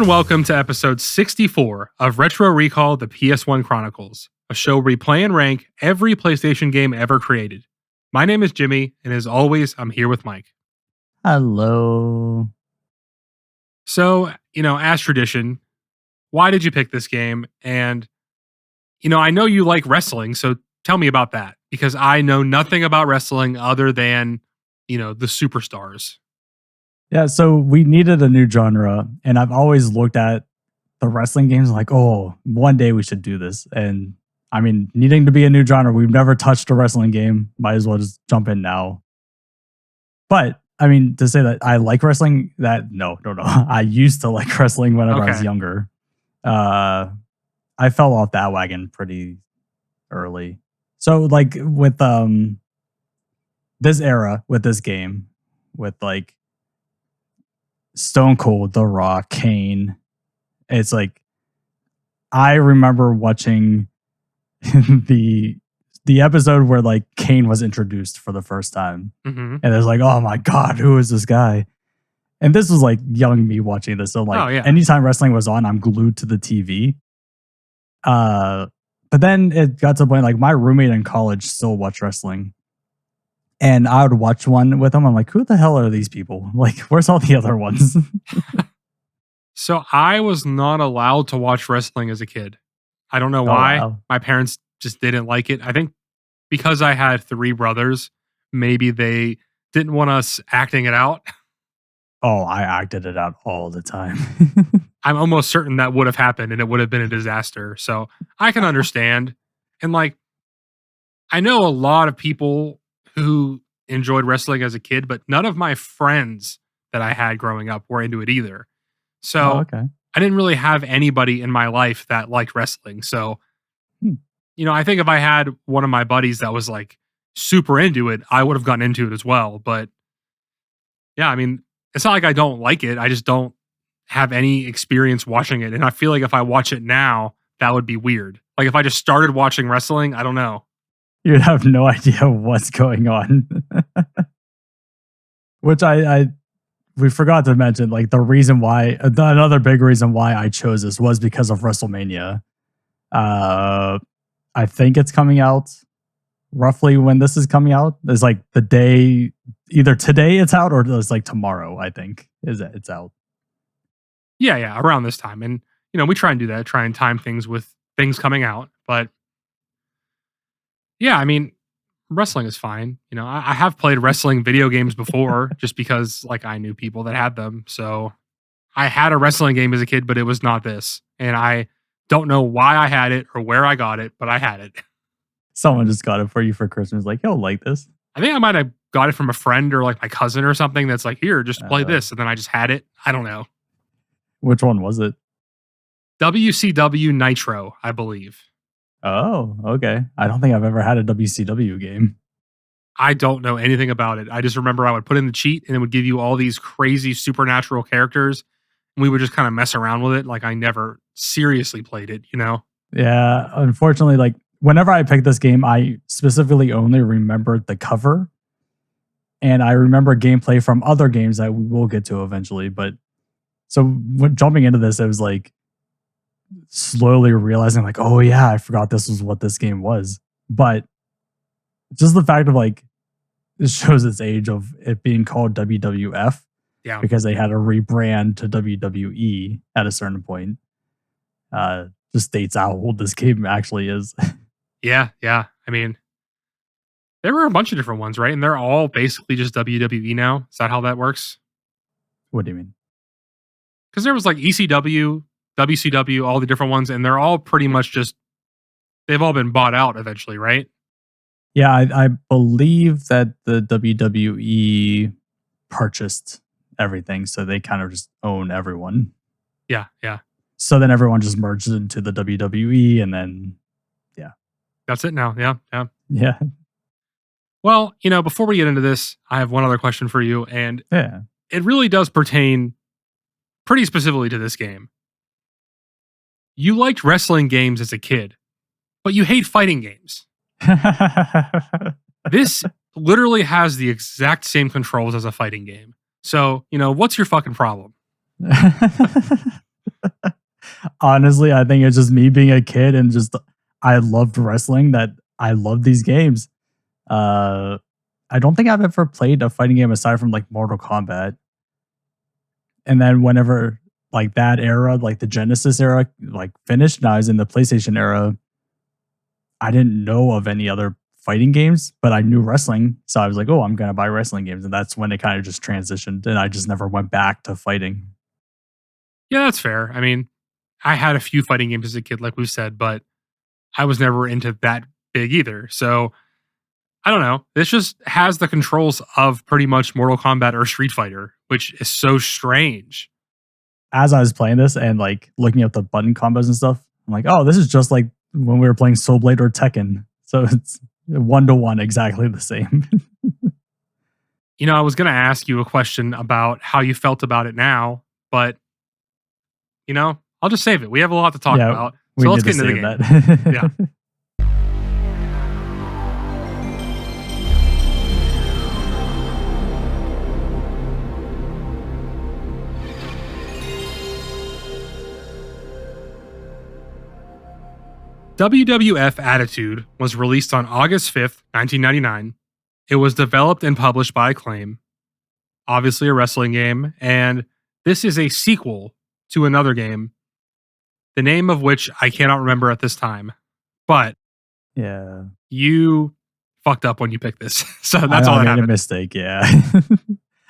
and welcome to episode 64 of Retro Recall the PS1 Chronicles, a show where we play and rank every PlayStation game ever created. My name is Jimmy, and as always, I'm here with Mike. Hello. So, as tradition, why did you pick this game? And, I know you like wrestling, so tell me about that, because I know nothing about wrestling other than, the superstars. Yeah, so we needed a new genre, and I've always looked at the wrestling games like, oh, one day we should do this. And I mean, needing to be a new genre, we've never touched a wrestling game. Might as well just jump in now. But I mean, to say that I like wrestling, no. I used to like wrestling whenever I was younger. I fell off that wagon pretty early. So like with this era, with this game, with like Stone Cold, The Rock, Kane. It's like I remember watching the episode where like Kane was introduced for the first time, and it's like, oh my god, who is this guy? And this was like young me watching this. So like, anytime wrestling was on, I'm glued to the TV. But then it got to the point like my roommate in college still watched wrestling. And I would watch one with them. I'm like, who the hell are these people? Like, where's all the other ones? So I was not allowed to watch wrestling as a kid. I don't know why. Wow. My parents just didn't like it. I think because I had 3 brothers, maybe they didn't want us acting it out. Oh, I acted it out all the time. I'm almost certain that would have happened and it would have been a disaster. So I can understand. And like, I know a lot of people who enjoyed wrestling as a kid, but none of my friends that I had growing up were into it either. So I didn't really have anybody in my life that liked wrestling. So, I think if I had one of my buddies that was like super into it, I would have gotten into it as well. But yeah, I mean, it's not like I don't like it. I just don't have any experience watching it. And I feel like if I watch it now, that would be weird. Like if I just started watching wrestling, I don't know. You'd have no idea what's going on. Which we forgot to mention, like the reason why, another big reason why I chose this was because of WrestleMania. I think it's coming out roughly when this is coming out. It's like the day, either today it's out or it's like tomorrow, I think, it's out. Yeah, around this time. And, we try and do that, try and time things with things coming out. But yeah, I mean, wrestling is fine. I have played wrestling video games before just because like I knew people that had them. So I had a wrestling game as a kid, but it was not this. And I don't know why I had it or where I got it, but I had it. Someone just got it for you for Christmas. Like, you'll like this. I think I might have got it from a friend or like my cousin or something that's like, here, just play this. And then I just had it. I don't know. Which one was it? WCW Nitro, I believe. Oh, okay. I don't think I've ever had a WCW game. I don't know anything about it. I just remember I would put in the cheat and it would give you all these crazy supernatural characters. And we would just kind of mess around with it. Like I never seriously played it, Yeah, unfortunately, like whenever I picked this game, I specifically only remembered the cover. And I remember gameplay from other games that we will get to eventually. But so when jumping into this, it was like slowly realizing like, oh yeah, I forgot this was what this game was. But just the fact of like, it shows its age of it being called WWF. Yeah. Because they had to rebrand to WWE at a certain point. Just states how old this game actually is. Yeah. I mean, there were a bunch of different ones, right? And they're all basically just WWE now. Is that how that works? What do you mean? Because there was like ECW, WCW, all the different ones, and they're all pretty much just, they've all been bought out eventually, right? Yeah, I believe that the WWE purchased everything, so they kind of just own everyone. Yeah. So then everyone just merged into the WWE, and then, yeah. That's it now, Yeah. Well, before we get into this, I have one other question for you, and it really does pertain pretty specifically to this game. You liked wrestling games as a kid, but you hate fighting games. This literally has the exact same controls as a fighting game. So, what's your fucking problem? Honestly, I think it's just me being a kid and just I loved wrestling that I love these games. Uh, I don't think I've ever played a fighting game aside from like Mortal Kombat. And then whenever like that era, like the Genesis era, like finished, and I was in the PlayStation era, I didn't know of any other fighting games, but I knew wrestling. So I was like, oh, I'm going to buy wrestling games. And that's when it kind of just transitioned. And I just never went back to fighting. Yeah, that's fair. I mean, I had a few fighting games as a kid, like we said, but I was never into that big either. So I don't know. This just has the controls of pretty much Mortal Kombat or Street Fighter, which is so strange. As I was playing this and like looking up the button combos and stuff, I'm like, oh, this is just like when we were playing Soul Blade or Tekken. So it's 1-to-1 exactly the same. You know, I was going to ask you a question about how you felt about it now, but I'll just save it. We have a lot to talk Yeah, about. we So let's need get to into the save game. that. Yeah. WWF Attitude was released on August 5th, 1999. It was developed and published by Acclaim, obviously a wrestling game, and this is a sequel to another game, the name of which I cannot remember at this time. But Yeah. you fucked up when you picked this. So I that's know all I that made a happened. mistake. Yeah.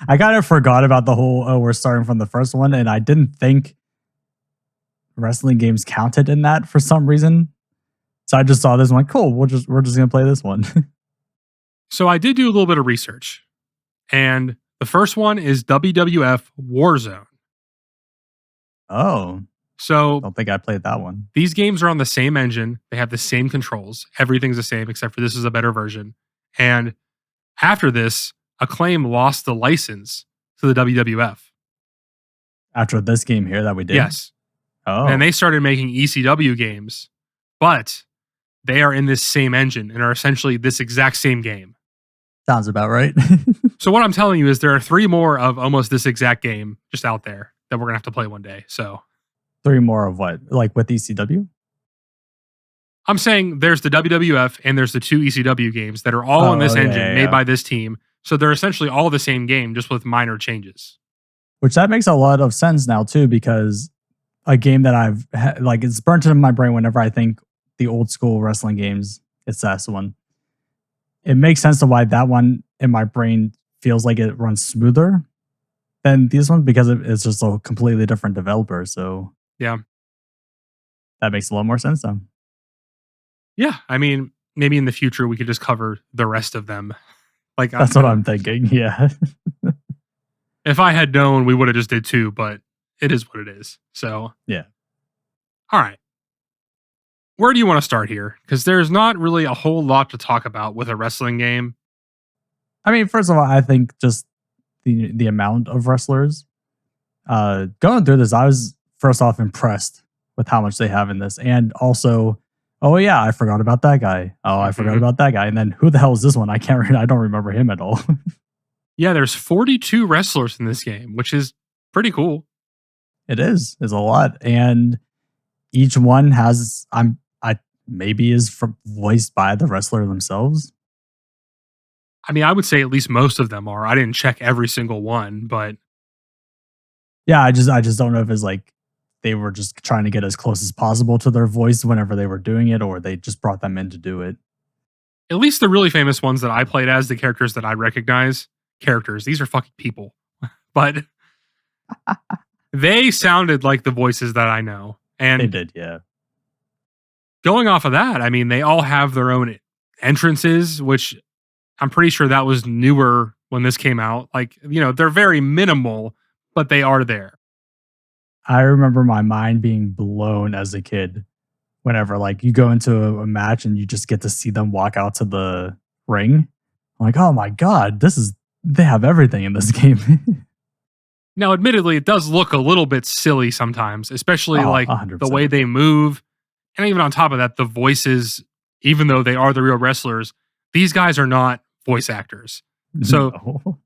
I kind of forgot about the whole, oh, we're starting from the first one. And I didn't think wrestling games counted in that for some reason. So I just saw this. I'm like, cool. We're just gonna play this one. So I did do a little bit of research, and the first one is WWF Warzone. Oh, So don't think I played that one. these games are on the same engine. They have the same controls. Everything's the same, except for this is a better version. And after this, Acclaim lost the license to the WWF. After this game here that we did. Yes. Oh, And they started making ECW games, but they are in this same engine and are essentially this exact same game. sounds about right. So what I'm telling you is there are 3 more of almost this exact game just out there that we're going to have to play one day. So 3 more of what? Like with ECW? I'm saying there's the WWF and there's the 2 ECW games that are all on this engine made by this team. So they're essentially all the same game, just with minor changes. Which that makes a lot of sense now too, because a game that like it's burnt into my brain whenever I think the old school wrestling games. It's that one. It makes sense to why that one in my brain feels like it runs smoother than these ones because it's just a completely different developer. So Yeah. that makes a lot more sense now. Yeah. I mean, maybe in the future we could just cover the rest of them. Like That's what I'm thinking. Yeah. If I had known, we would have just did 2, but it is what it is. So Yeah. All right. Where do you want to start here? Because there's not really a whole lot to talk about with a wrestling game. I mean, first of all, I think just the amount of wrestlers. Going through this, I was first off impressed with how much they have in this. And also, oh yeah, I forgot about that guy. Oh, I forgot about that guy. And then who the hell is this one? I don't remember him at all. Yeah, there's 42 wrestlers in this game, which is pretty cool. It is. It's a lot. And each one has I maybe is voiced by the wrestler themselves. I mean, I would say at least most of them are. I didn't check every single one, but Yeah, I just don't know if it's like they were just trying to get as close as possible to their voice whenever they were doing it, or they just brought them in to do it. at least the really famous ones that I played as, the characters that I recognize, these are fucking people. But they sounded like the voices that I know. And They did, yeah. going off of that, I mean, they all have their own entrances, which I'm pretty sure that was newer when this came out. Like, they're very minimal, but they are there. I remember my mind being blown as a kid whenever like you go into a match and you just get to see them walk out to the ring. I'm like, oh my God, they have everything in this game. Now, admittedly, it does look a little bit silly sometimes, especially like 100%. the way they move. And even on top of that, the voices, even though they are the real wrestlers, these guys are not voice actors. So No.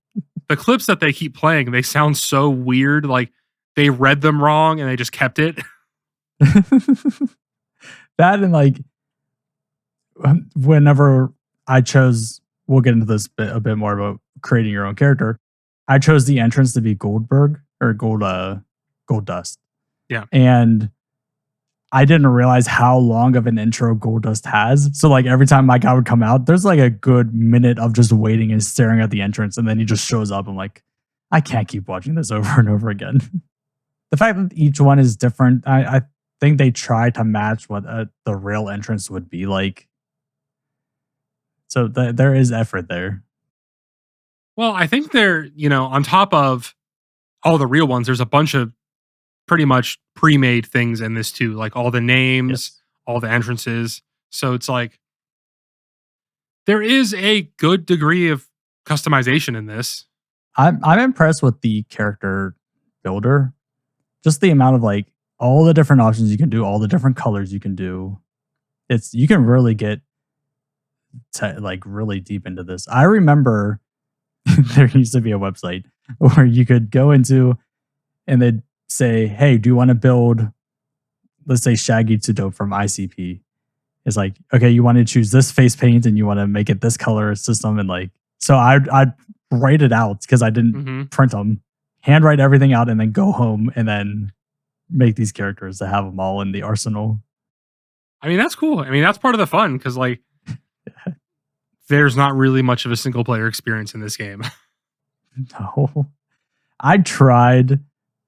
the clips that they keep playing, they sound so weird. Like they read them wrong and they just kept it. That and like whenever I chose, we'll get into this a bit more about creating your own character. I chose the entrance to be Goldberg or Gold Dust, Yeah. and I didn't realize how long of an intro Gold Dust has. So like every time my guy would come out, there's like a good minute of just waiting and staring at the entrance, and then he just shows up. I'm like, I can't keep watching this over and over again. The fact that each one is different, I think they try to match what the real entrance would be like. So there is effort there. Well, I think they're, on top of all the real ones, there's a bunch of pretty much pre-made things in this too, like all the names, Yes. all the entrances. So it's like there is a good degree of customization in this. I'm impressed with the character builder. Just the amount of like all the different options you can do, all the different colors you can do. You can really get to like really deep into this. I remember there used to be a website where you could go into and they'd say, "Hey, do you want to build, let's say Shaggy to Dope from ICP?" It's like, okay, you want to choose this face paint and you want to make it this color system, and like, so I'd write it out because I didn't Mm-hmm. print them, handwrite everything out, and then go home and then make these characters to have them all in the arsenal. I mean, that's cool. I mean, that's part of the fun because like there's not really much of a single player experience in this game. No, I tried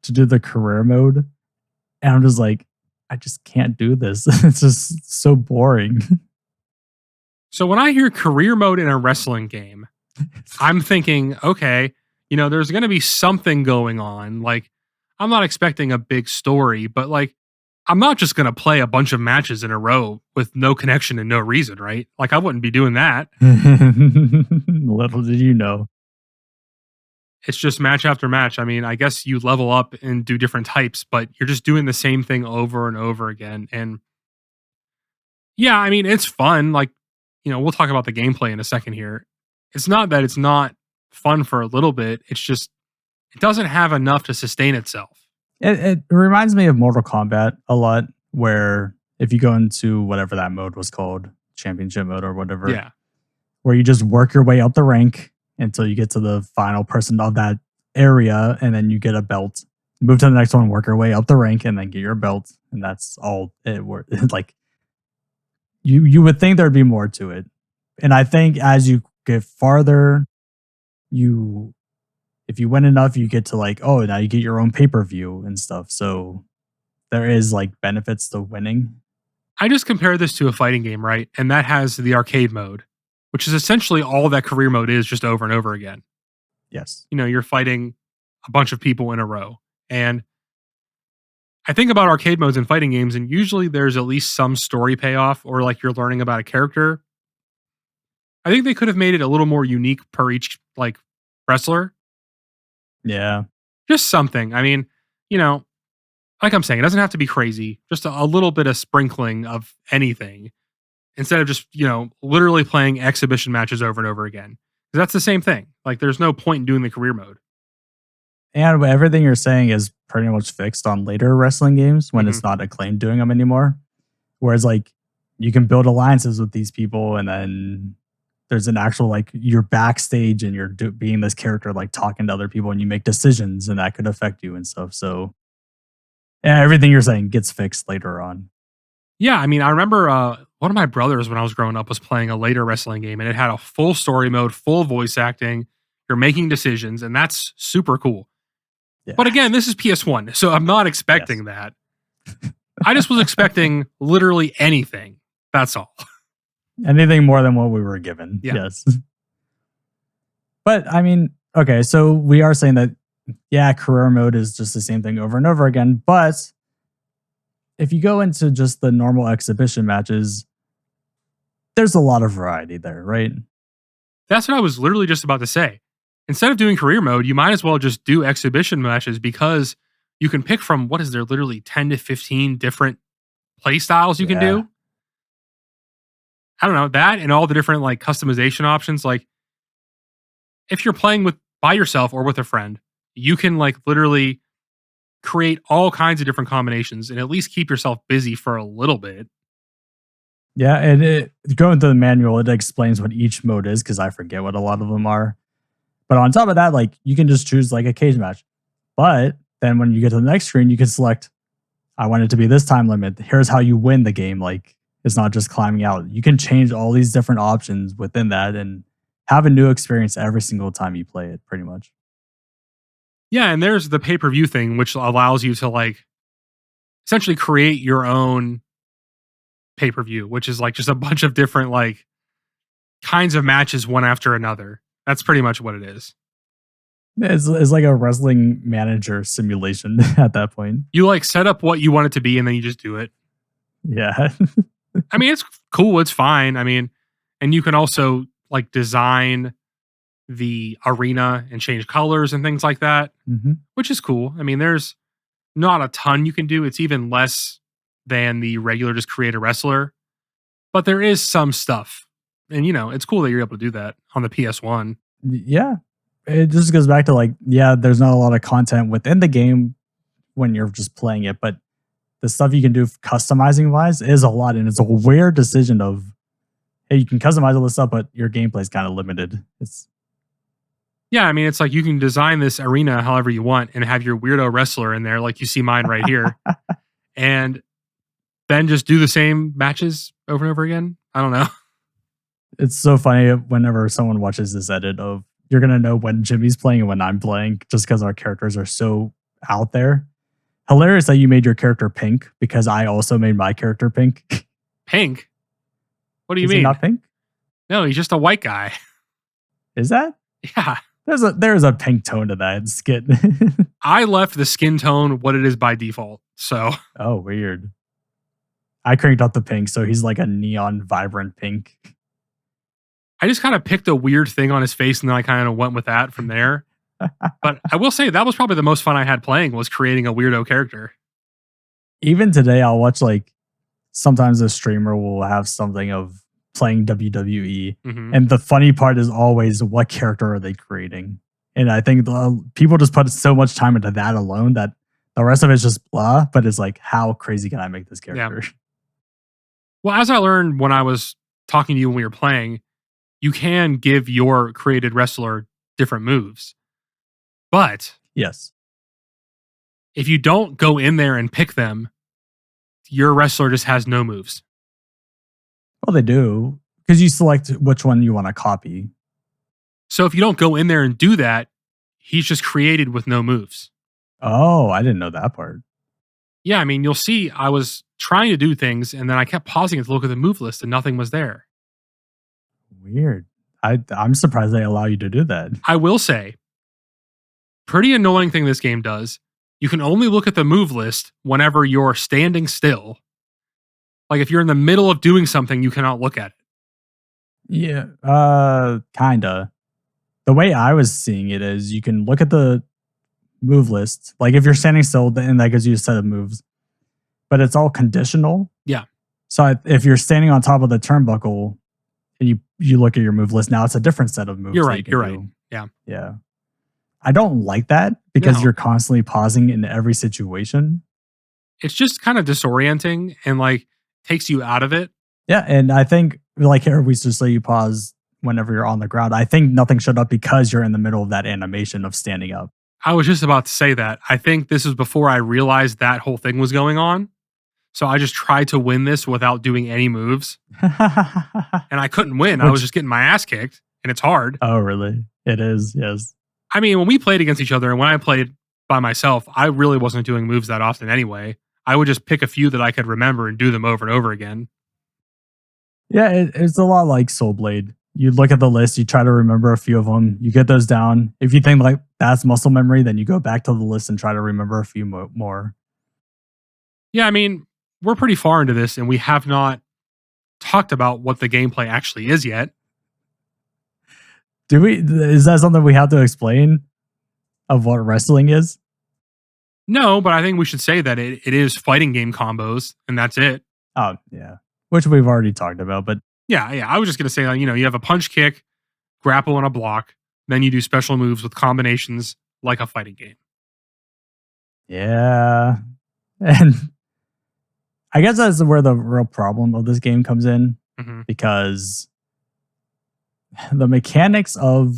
to do the career mode, and I'm just like, I just can't do this. It's just so boring. So when I hear career mode in a wrestling game, I'm thinking, okay, there's going to be something going on. Like, I'm not expecting a big story, but like, I'm not just going to play a bunch of matches in a row with no connection and no reason, right? Like, I wouldn't be doing that. Little did you know. It's just match after match. I mean, I guess you level up and do different types, but you're just doing the same thing over and over again. And yeah, I mean, it's fun. Like, we'll talk about the gameplay in a second here. It's not that it's not fun for a little bit. It's just, it doesn't have enough to sustain itself. It reminds me of Mortal Kombat a lot, where if you go into whatever that mode was called, championship mode or whatever, Yeah. where you just work your way up the rank until you get to the final person of that area, and then you get a belt. Move to the next one, work your way up the rank, and then get your belt, and that's all it works. Like you would think there'd be more to it, and I think as you get farther, if you win enough, you get to like, oh, now you get your own pay-per-view and stuff. So there is like benefits to winning. I just compare this to a fighting game, right? And that has the arcade mode, which is essentially all that career mode is, just over and over again. Yes. You're fighting a bunch of people in a row. And I think about arcade modes in fighting games, and usually there's at least some story payoff or like you're learning about a character. I think they could have made it a little more unique per each like wrestler. Yeah. Just something. I mean, like I'm saying, it doesn't have to be crazy. Just a little bit of sprinkling of anything instead of just, literally playing exhibition matches over and over again. 'Cause that's the same thing. Like there's no point in doing the career mode. And everything you're saying is pretty much fixed on later wrestling games when Mhm. it's not Acclaim doing them anymore. Whereas like you can build alliances with these people, and then there's an actual like you're backstage and you're being this character like talking to other people, and you make decisions, and that could affect you and stuff. So yeah, everything you're saying gets fixed later on. Yeah, I mean, I remember one of my brothers when I was growing up was playing a later wrestling game, and it had a full story mode, full voice acting. You're making decisions, and that's super cool. Yeah. But again, this is PS1, so I'm not expecting that. I just was expecting literally anything. That's all. Anything more than what we were given. Yeah. Yes. But I mean, okay, so we are saying that, yeah, career mode is just the same thing over and over again. But if you go into just the normal exhibition matches, there's a lot of variety there, right? That's what I was literally just about to say. Instead of doing career mode, you might as well just do exhibition matches because you can pick from, what is there, literally 10 to 15 different play styles you can Yeah. do. I don't know, that and all the different like customization options. Like if you're playing by yourself or with a friend, you can like literally create all kinds of different combinations and at least keep yourself busy for a little bit. Yeah, and going through the manual, it explains what each mode is because I forget what a lot of them are. But on top of that, like you can just choose like a cage match. But then when you get to the next screen, you can select, I want it to be this time limit. Here's how you win the game. Like it's not just climbing out. You can change all these different options within that and have a new experience every single time you play it, pretty much. Yeah, and there's the pay-per-view thing, which allows you to like essentially create your own pay-per-view, which is like just a bunch of different like kinds of matches one after another. That's pretty much what it is. It's like a wrestling manager simulation at that point. You like set up what you want it to be and then you just do it. Yeah. I mean, it's cool, it's fine. I mean, and you can also like design the arena and change colors and things like that, hmm which is cool. I mean, there's not a ton you can do. It's even less than the regular just create a wrestler, but there is some stuff. And you know, it's cool that you're able to do that on the PS1. Yeah. It just goes back to like, yeah, there's not a lot of content within the game when you're just playing it, but the stuff you can do customizing wise is a lot. And it's a weird decision of, hey, you can customize all this stuff, but your gameplay is kind of limited. It's Yeah, I mean, it's like you can design this arena however you want and have your weirdo wrestler in there, like you see mine right here, and then just do the same matches over and over again. I don't know. it's so funny whenever someone watches this edit of you're gonna know when Jimmy's playing and when I'm playing, just because our characters are so out there. Hilarious that you made your character pink because I also made my character pink. Pink? What do you Is he mean? not pink? No, he's just a white guy. Is that? Yeah. There's a pink tone to that skit. I left the skin tone what it is by default. So Oh, weird. I cranked up the pink, so he's like a neon vibrant pink. I just kind of picked a weird thing on his face and then I kind of went with that from there. But I will say that was probably the most fun I had playing was creating a weirdo character. Even today, I'll watch like sometimes a streamer will have something of playing WWE, Mhm. and the funny part is always what character are they creating. And I think people just put so much time into that alone that the rest of it's just blah. But it's like, how crazy can I make this Yeah. character? Well, as I learned when I was talking to you when we were playing, you can give your created wrestler different moves. But Yes. if you don't go in there and pick them, your wrestler just has no moves. Well, they do because you select which one you want to copy. So if you don't go in there and do that, he's just created with no moves. Oh, I didn't know that part. Yeah, I mean, you'll see I was trying to do things and then I kept pausing it to look at the move list and nothing was there. Weird. I'm surprised they allow you to do that. I will say, pretty annoying thing this game does. You can only look at the move list whenever you're standing still. Like if you're in the middle of doing something, you cannot look at it. Yeah, kinda. The way I was seeing it is you can look at the move list. Like if you're standing still, then that gives you a set of moves, but it's all conditional. Yeah. So if you're standing on top of the turnbuckle and you look at your move list, now it's a different set of moves. You're that right. you can You're right. do. Yeah. Yeah. I don't like that because No. you're constantly pausing in every situation. It's just kind of disorienting and like takes you out of it. Yeah, and I think like here we just say you pause whenever you're on the ground. I think nothing showed up because you're in the middle of that animation of standing up. I was just about to say that. I think this is before I realized that whole thing was going on. So I just tried to win this without doing any moves. And I couldn't win. I was just getting my ass kicked. And it's hard. Oh, really? It is, yes. I mean, when we played against each other and when I played by myself, I really wasn't doing moves that often anyway. I would just pick a few that I could remember and do them over and over again. Yeah, it's a lot like Soul Blade. You look at the list, you try to remember a few of them, you get those down. If you think like that's muscle memory, then you go back to the list and try to remember a few more. Yeah, I mean, we're pretty far into this and we have not talked about what the gameplay actually is yet. Do we? Is that something we have to explain of what wrestling is? No, but I think we should say that it is fighting game combos and that's it. Oh, yeah. Which we've already talked about, but Yeah. I was just going to say, you have a punch kick, grapple, and a block. Then you do special moves with combinations like a fighting game. Yeah. And I guess that's where the real problem of this game comes in Hmm. because the mechanics of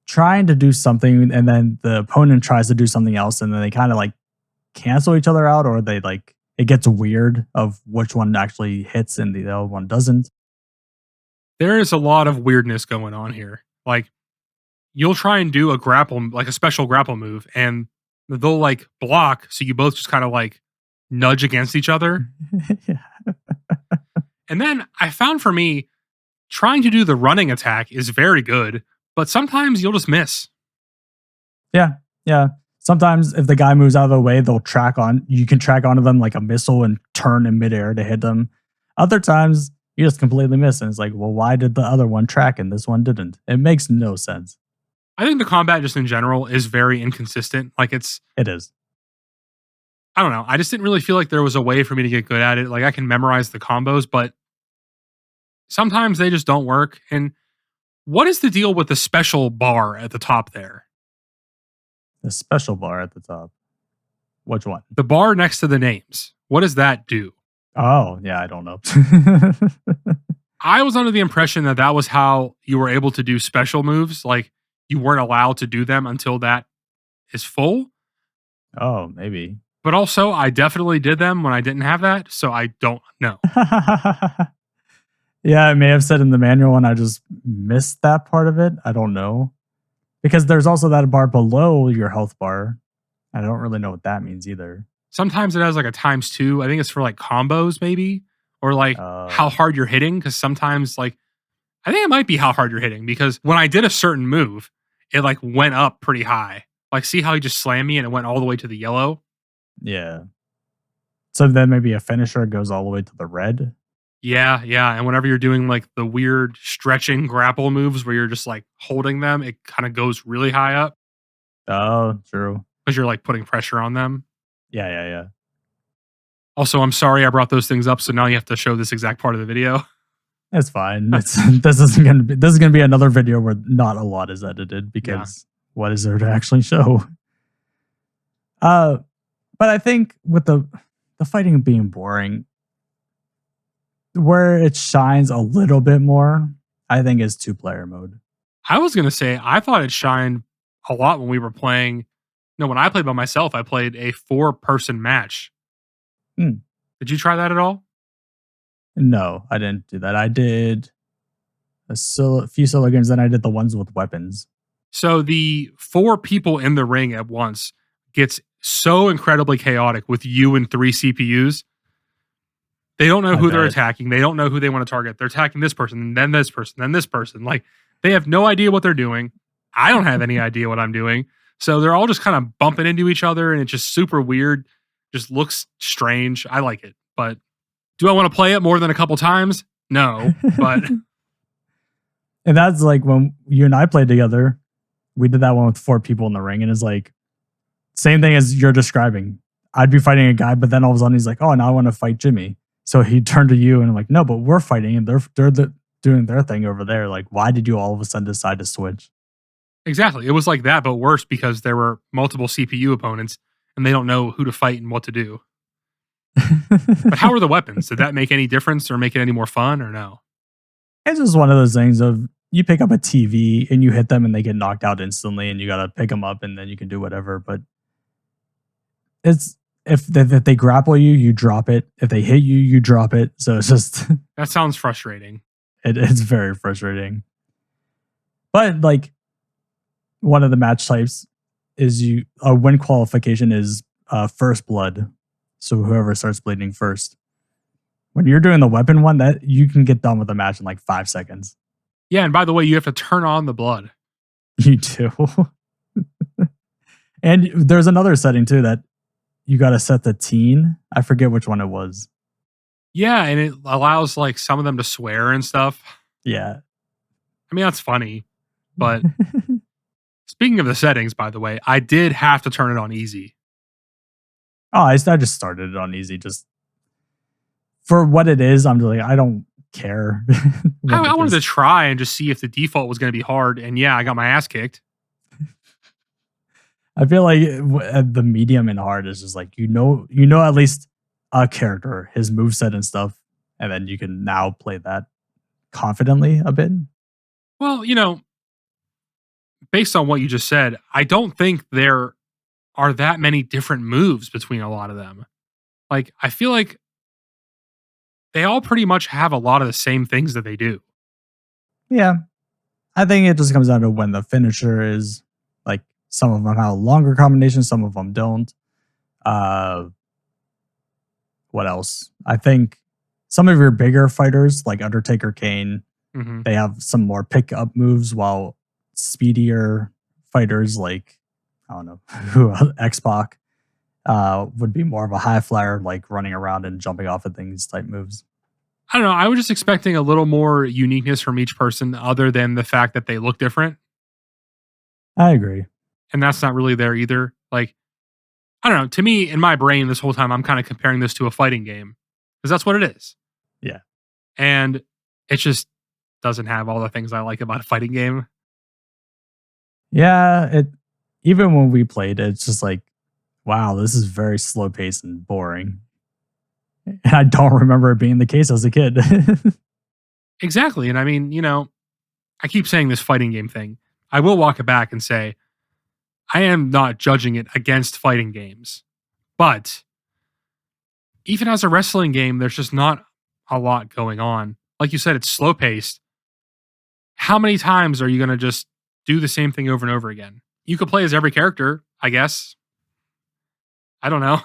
trying to do something and then the opponent tries to do something else and then they kind of like cancel each other out or they like it gets weird of which one actually hits and the other one doesn't. There is a lot of weirdness going on here. Like you'll try and do a grapple, like a special grapple move, and they'll like block, so you both just kind of like nudge against each other. Yeah. And then I found for me, trying to do the running attack is very good, but sometimes you'll just miss. Yeah. Yeah. Sometimes if the guy moves out of the way, they'll track on. You can track onto them like a missile and turn in midair to hit them. Other times you just completely miss, and it's like, well, why did the other one track and this one didn't? It makes no sense. I think the combat just in general is very inconsistent. Like It is. I don't know. I just didn't really feel like there was a way for me to get good at it. Like I can memorize the combos, but sometimes they just don't work. And what is the deal with the special bar at the top there? The special bar at the top. Which one? The bar next to the names. What does that do? Oh, yeah, I don't know. I was under the impression that that was how you were able to do special moves. Like you weren't allowed to do them until that is full. Oh, maybe. But also, I definitely did them when I didn't have that. So I don't know. Yeah, it may have said in the manual and I just missed that part of it. I don't know. Because there's also that bar below your health bar. I don't really know what that means either. Sometimes it has like a times two. I think it's for like combos, maybe, or like how Oh, hard you're hitting. Cause sometimes, like, I think it might be how hard you're hitting because when I did a certain move, it like went up pretty high. Like, see how he just slammed me and it went all the way to the yellow? yeah. So then maybe a finisher goes all the way to the red. Yeah, yeah. And whenever you're doing like the weird stretching grapple moves where you're just like holding them, it kind of goes really high up Oh, true. because you're like putting pressure on them. Yeah, yeah, yeah. Also, I'm sorry I brought those things up. So now you have to show this exact part of the video. It's fine. It's this is gonna be another video where not a lot is edited Yeah. because what is there to actually show? Uh but I think with the fighting being boring, where it shines a little bit more, I think is two-player mode. I was going to say, I thought it shined a lot when we were playing. No, when I played by myself, I played a 4-person match. Hmm. Did you try that at all? No, I didn't do that. I did a few solo games, then I did the ones with weapons. So the 4 people in the ring at once gets so incredibly chaotic with you and 3 CPUs. They don't know I who they're bet. attacking. They don't know who they want to target. They're attacking this person, then this person, then this person. Like they have no idea what they're doing. I don't have any idea what I'm doing. So they're all just kind of bumping into each other and it's just super weird. Just looks strange. I like it. But do I want to play it more than a couple times? No. But And that's like when you and I played together, we did that one with 4 people in the ring, and it's like same thing as you're describing. I'd be fighting a guy, but then all of a sudden he's like, "Oh, now I want to fight Jimmy." So he turned to you, and I'm like, "No, but we're fighting, and they're doing their thing over there. Like, why did you all of a sudden decide to switch?" exactly. It was like that, but worse because there were multiple CPU opponents and they don't know who to fight and what to do. But how are the weapons? Did that make any difference or make it any more fun or no? It's just one of those things of you pick up a TV and you hit them and they get knocked out instantly, and you gotta pick them up and then you can do whatever. But it's if they grapple you, you drop it. If they hit you, you drop it. So it's just That sounds frustrating. it's very frustrating. But like one of the match types is you a win qualification is first blood. So whoever starts bleeding first. When you're doing the weapon one, that you can get done with the match in like 5 seconds. Yeah, and by the way, you have to turn on the blood. You do. And there's another setting too that you got to set the teen. I forget which one it was. Yeah, and it allows like some of them to swear and stuff. Yeah. I mean, that's funny. But speaking of the settings, by the way, I did have to turn it on easy. Oh, I just started it on easy just for what it is. I'm just like, I don't care. I wanted to try and just see if the default was going to be hard. And yeah, I got my ass kicked. I feel like the medium and hard is just like at least a character, his moveset and stuff, and then you can now play that confidently a bit. Well, based on what you just said, I don't think there are that many different moves between a lot of them. Like, I feel like they all pretty much have a lot of the same things that they do. Yeah, I think it just comes down to when the finisher is. Like some of them have longer combinations, some of them don't. Uh, what else? I think some of your bigger fighters, like Undertaker, Kane, Hmm. they have some more pick-up moves, while speedier fighters like I don't know who X-Pac would be more of a high flyer, like running around and jumping off of things type moves. I don't know. I was just expecting a little more uniqueness from each person other than the fact that they look different. I agree. And that's not really there either. Like, I don't know. To me, in my brain, this whole time, I'm kind of comparing this to a fighting game because that's what it is. Yeah. And it just doesn't have all the things I like about a fighting game. Yeah, it even when we played, it's just like, wow, this is very slow paced and boring. And I don't remember it being the case as a kid. Exactly. And I mean, I keep saying this fighting game thing. I will walk it back and say, I am not judging it against fighting games. But even as a wrestling game, there's just not a lot going on. Like you said, it's slow paced. How many times are you going to just do the same thing over and over again? You could play as every character, I guess. I don't know.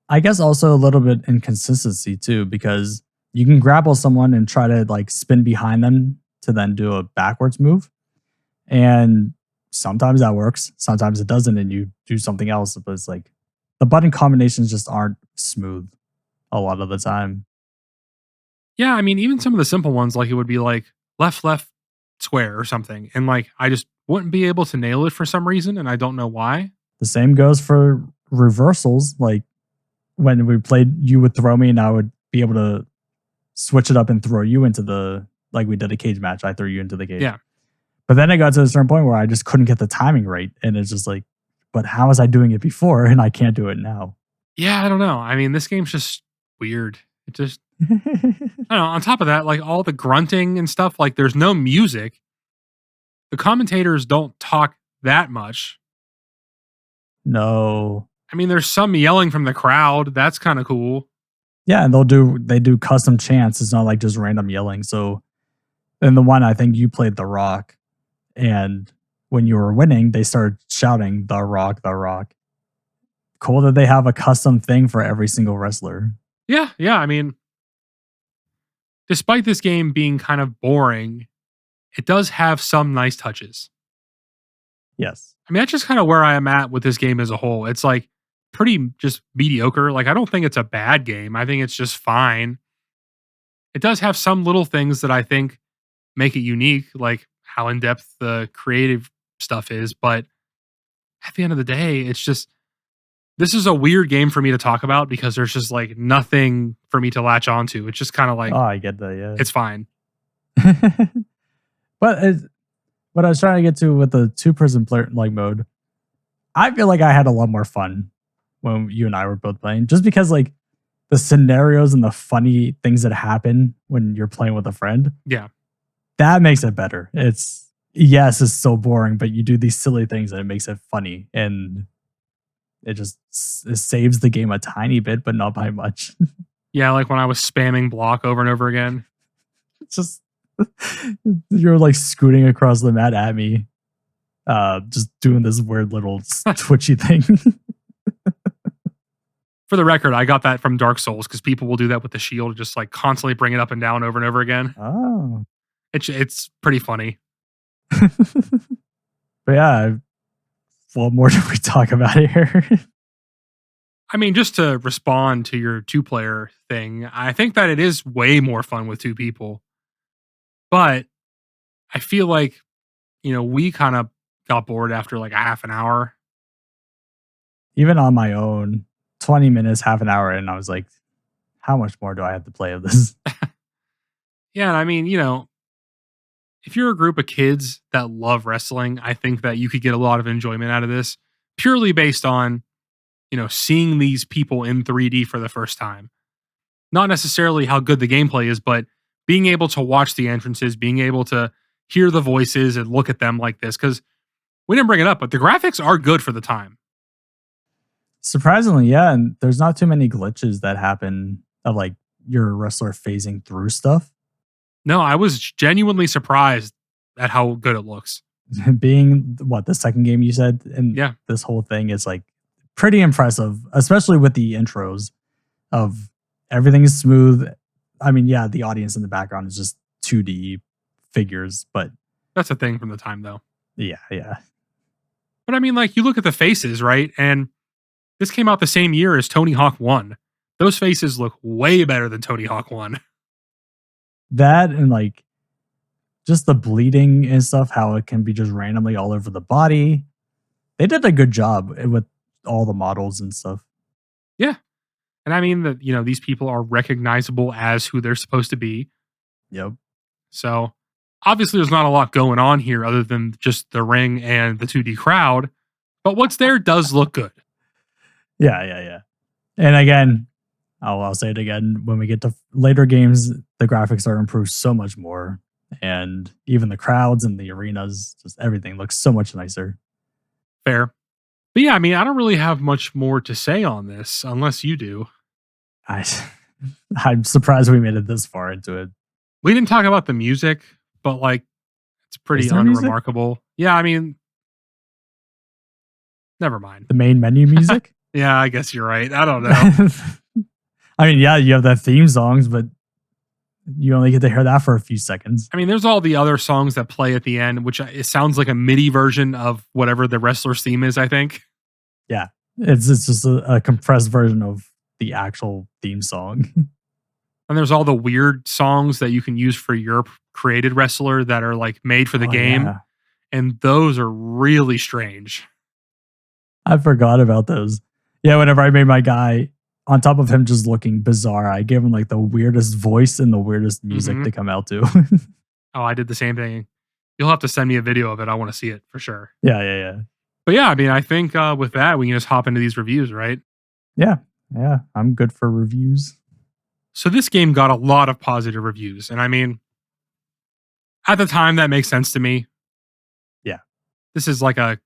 I guess also a little bit inconsistency too, because you can grapple someone and try to like spin behind them to then do a backwards move. And sometimes that works, sometimes it doesn't, and you do something else. But it's like the button combinations just aren't smooth a lot of the time. Yeah, I mean, even some of the simple ones, like it would be like left, left, square or something. And like I just wouldn't be able to nail it for some reason. And I don't know why. The same goes for reversals. Like when we played, you would throw me, and I would be able to switch it up and throw you into the like we did a cage match. I threw you into the cage. Yeah. But then it got to a certain point where I just couldn't get the timing right. And it's just like, but how was I doing it before and I can't do it now? Yeah, I don't know. I mean, this game's just weird. It just, I don't know. On top of that, like all the grunting and stuff, like there's no music. The commentators don't talk that much. No. I mean, there's some yelling from the crowd. That's kind of cool. Yeah, and they do custom chants. It's not like just random yelling. So in the one I think you played The Rock, and when you were winning, they started shouting The Rock, The Rock. Cool that they have a custom thing for every single wrestler. Yeah, yeah. I mean, despite this game being kind of boring, it does have some nice touches. Yes. I mean, that's just kind of where I am at with this game as a whole. It's like pretty just mediocre. Like, I don't think it's a bad game. I think it's just fine. It does have some little things that I think make it unique, like how in depth the creative stuff is. But at the end of the day, it's just, this is a weird game for me to talk about because there's just like nothing for me to latch onto. It's just kind of like, Oh, I get that. it's fine. Yeah. But what I was trying to get to with the two-person player like mode, I feel like I had a lot more fun when you and I were both playing, just because like the scenarios and the funny things that happen when you're playing with a friend, Yeah. that makes it better. It's yes, it's so boring, but you do these silly things and it makes it funny, and it just it saves the game a tiny bit, but not by much. Yeah. Like when I was spamming block over and over again. It's just you're like scooting across the mat at me, just doing this weird little twitchy thing. For the record, I got that from Dark Souls because people will do that with the shield, just like constantly bring it up and down over and over again. Oh. It's pretty funny. But yeah, what more do we talk about here? I mean, just to respond to your two player thing, I think that it is way more fun with two people. But I feel like, we kind of got bored after like a half an hour. Even on my own, 20 minutes, half an hour in, I was like, how much more do I have to play of this? Yeah. And I mean, if you're a group of kids that love wrestling, I think that you could get a lot of enjoyment out of this. purely based on, seeing these people in 3D for the first time. Not necessarily how good the gameplay is, but being able to watch the entrances, being able to hear the voices and look at them like this. Because we didn't bring it up, but the graphics are good for the time. Surprisingly, yeah, and there's not too many glitches that happen of like your wrestler phasing through stuff. No, I was genuinely surprised at how good it looks. Being what the second game you said, and Yeah. this whole thing is like pretty impressive, especially with the intros of everything is smooth. I mean, yeah, the audience in the background is just 2D figures, but That's a thing from the time, though. yeah. But I mean, like, you look at the faces, right? And this came out the same year as Tony Hawk 1. Those faces look way better than Tony Hawk 1. That and like just the bleeding and stuff, how it can be just randomly all over the body. They did a good job with all the models and stuff. Yeah. And I mean that, these people are recognizable as who they're supposed to be. Yep. So obviously there's not a lot going on here other than just the ring and the 2D crowd. But what's there does look good. Yeah. And again, I'll say it again, when we get to later games, the graphics are improved so much more. And even the crowds and the arenas, just everything looks so much nicer. Fair. But yeah, I mean, I don't really have much more to say on this unless you do. I'm surprised we made it this far into it. We didn't talk about the music, but like, it's pretty unremarkable. Yeah, I mean, never mind. The main menu music? Yeah, I guess you're right. I don't know. I mean, yeah, you have the theme songs, but you only get to hear that for a few seconds. I mean, there's all the other songs that play at the end, which it sounds like a MIDI version of whatever the wrestler's theme is, I think. Yeah, it's just a compressed version of the actual theme song. And there's all the weird songs that you can use for your created wrestler that are like made for the game. Yeah. And those are really strange. I forgot about those. Yeah, whenever I made my guy, on top of him just looking bizarre, I gave him like the weirdest voice and the weirdest music to come out to. Oh, I did the same thing. You'll have to send me a video of it. I want to see it for sure. Yeah. But yeah, I mean, I think with that, we can just hop into these reviews, right? Yeah. I'm good for reviews. So this game got a lot of positive reviews. And I mean, at the time, that makes sense to me. Yeah. This is like a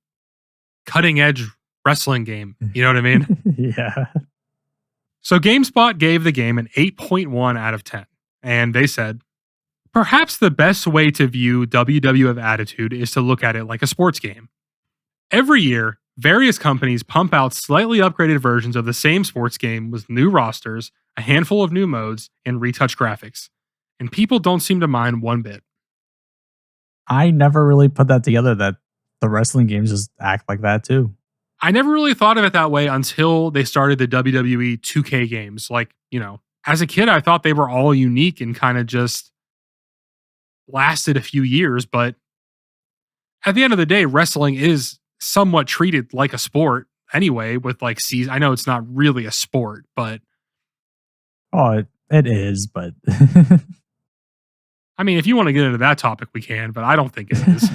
cutting edge wrestling game. You know what I mean? Yeah. So GameSpot gave the game an 8.1 out of 10. And they said, perhaps the best way to view WWF Attitude is to look at it like a sports game. Every year, various companies pump out slightly upgraded versions of the same sports game with new rosters, a handful of new modes, and retouched graphics. And people don't seem to mind one bit. I never really put that together that the wrestling games just act like that too. I never really thought of it that way until they started the WWE 2K games. Like, as a kid, I thought they were all unique and kind of just lasted a few years. But at the end of the day, wrestling is somewhat treated like a sport anyway, with like season. I know it's not really a sport, but. Oh, it is, but. I mean, if you want to get into that topic, we can, but I don't think it is.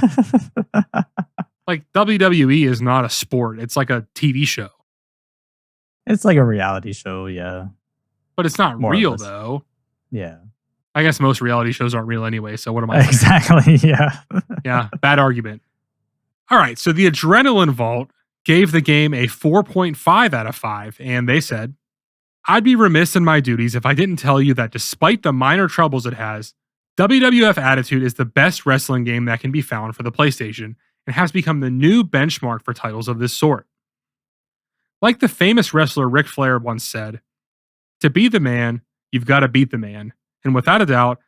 Like, WWE is not a sport. It's like a TV show. It's like a reality show, yeah. But it's not real, though. Yeah. I guess most reality shows aren't real anyway, so what am I saying? Exactly, yeah. Yeah, bad argument. All right, so the Adrenaline Vault gave the game a 4.5 out of 5, and they said, I'd be remiss in my duties if I didn't tell you that despite the minor troubles it has, WWF Attitude is the best wrestling game that can be found for the PlayStation, and has become the new benchmark for titles of this sort. Like the famous wrestler Ric Flair once said, to be the man, you've got to beat the man. And without a doubt,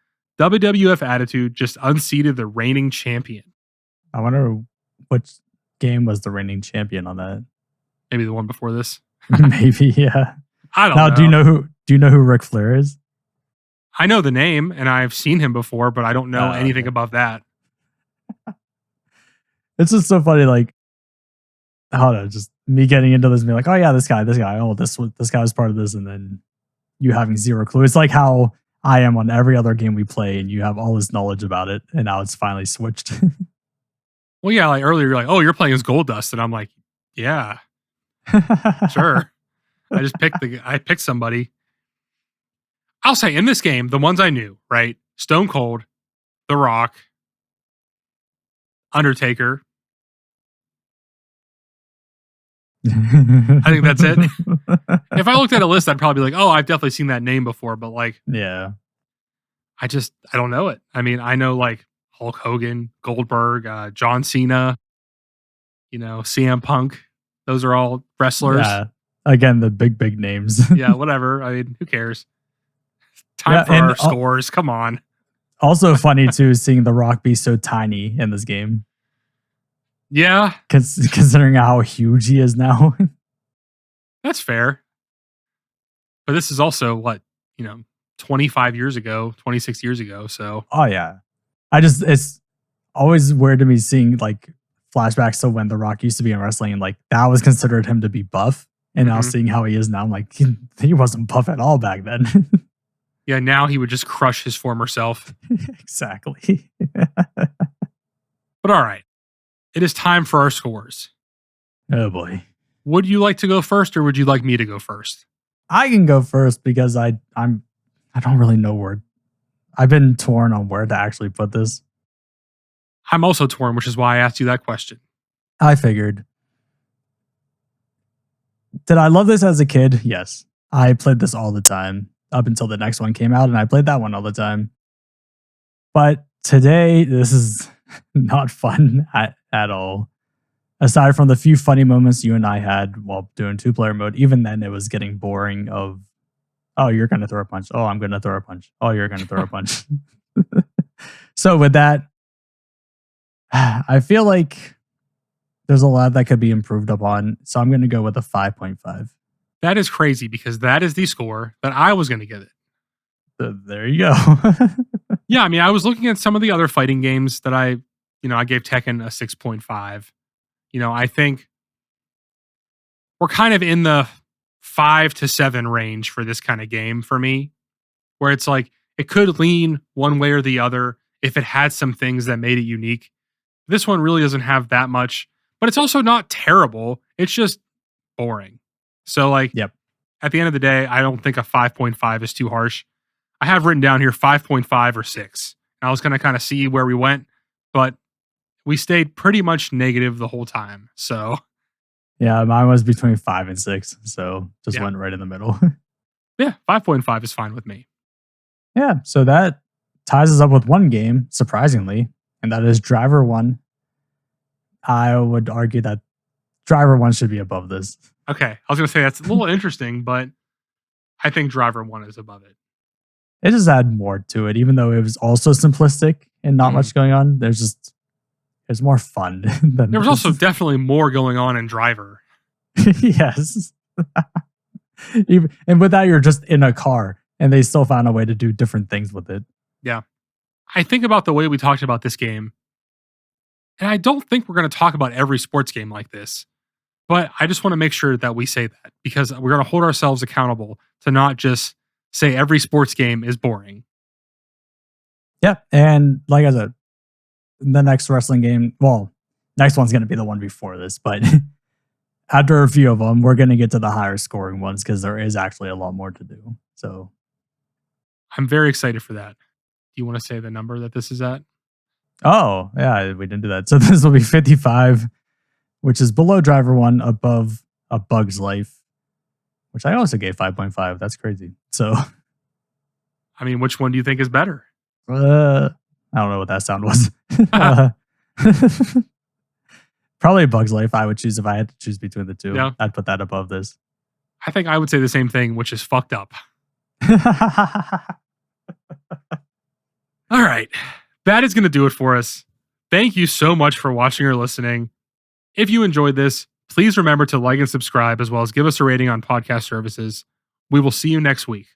WWF Attitude just unseated the reigning champion. I wonder which game was the reigning champion on that. Maybe the one before this. Maybe, yeah. I don't know. Do you know who Ric Flair is? I know the name and I've seen him before, but I don't know anything about that. It's just so funny, like, I don't know, just me getting into this and being like, oh yeah, this guy, oh, this guy was part of this, and then you having zero clue. It's like how I am on every other game we play, and you have all this knowledge about it, and now it's finally switched. Well, yeah, like earlier, you're like, oh, you're playing as Goldust, and I'm like, Yeah, sure. I picked somebody. I'll say in this game, the ones I knew, right? Stone Cold, The Rock, Undertaker. I think that's it. If I looked at a list, I'd probably be like, oh, I've definitely seen that name before, but like, Yeah. I don't know it. I mean, I know like Hulk Hogan, Goldberg, John Cena, CM Punk. Those are all wrestlers. Yeah. Again, the big names. Yeah, whatever. I mean, who cares? Time Yeah, for and our scores. Come on. also funny too, seeing The Rock be so tiny in this game, Yeah, considering how huge he is now. that's fair. But this is also what, 25 years ago, 26 years ago. So, Oh yeah. It's always weird to me seeing like flashbacks to when The Rock used to be in wrestling and like that was considered him to be buff. And now mhm. seeing how he is now, I'm like, he wasn't buff at all back then. Yeah, now he would just crush his former self. Exactly. But all right, it is time for our scores. Oh boy. Would you like to go first or would you like me to go first? I can go first because I don't really know where I've been torn on where to actually put this. I'm also torn, which is why I asked you that question. I figured. Did I love this as a kid? Yes. I played this all the time up until the next one came out, and I played that one all the time. But today, this is not fun at all. Aside from the few funny moments you and I had while doing 2-player mode, even then it was getting boring of, oh, you're going to throw a punch. Oh, I'm going to throw a punch. Oh, you're going to throw a punch. So with that, I feel like there's a lot that could be improved upon. So I'm going to go with a 5.5. That is crazy because that is the score that I was going to give it. So there you go. Yeah, I mean, I was looking at some of the other fighting games that I gave Tekken a 6.5. I think we're kind of in the 5 to 7 range for this kind of game for me, where it's like it could lean one way or the other if it had some things that made it unique. This one really doesn't have that much, but it's also not terrible. It's just boring. So, like, Yep. at the end of the day, I don't think a 5.5 is too harsh. I have written down here 5.5 or 6. I was going to kind of see where we went, but we stayed pretty much negative the whole time. So, Yeah, mine was between 5 and 6. So just Yeah. went right in the middle. yeah, 5.5 is fine with me. Yeah, so that ties us up with one game, surprisingly, and that is Driver 1. I would argue that Driver 1 should be above this. Okay. I was going to say that's a little interesting, but I think Driver 1 is above it. It just had more to it, even though it was also simplistic and not Mhm. much going on. There's more fun than There was this. also definitely more going on in Driver. Yes. And with that, you're just in a car, and they still found a way to do different things with it. Yeah. I think about the way we talked about this game, and I don't think we're going to talk about every sports game like this, but I just want to make sure that we say that because we're going to hold ourselves accountable to not just say every sports game is boring. Yeah, and like I said, the next wrestling game, well, next one's going to be the one before this, but after a few of them, we're going to get to the higher scoring ones because there is actually a lot more to do. So, I'm very excited for that. Do you want to say the number that this is at? oh, yeah, we didn't do that. So this will be 55, which is below Driver 1, above A Bug's Life, which I also gave 5.5. That's crazy. So, I mean, which one do you think is better? I don't know what that sound was. Probably A Bug's Life. I would choose if I had to choose between the two. Yeah. I'd put that above this. I think I would say the same thing, which is fucked up. All right. That is going to do it for us. Thank you so much for watching or listening. If you enjoyed this, please remember to like and subscribe, as well as give us a rating on podcast services. We will see you next week.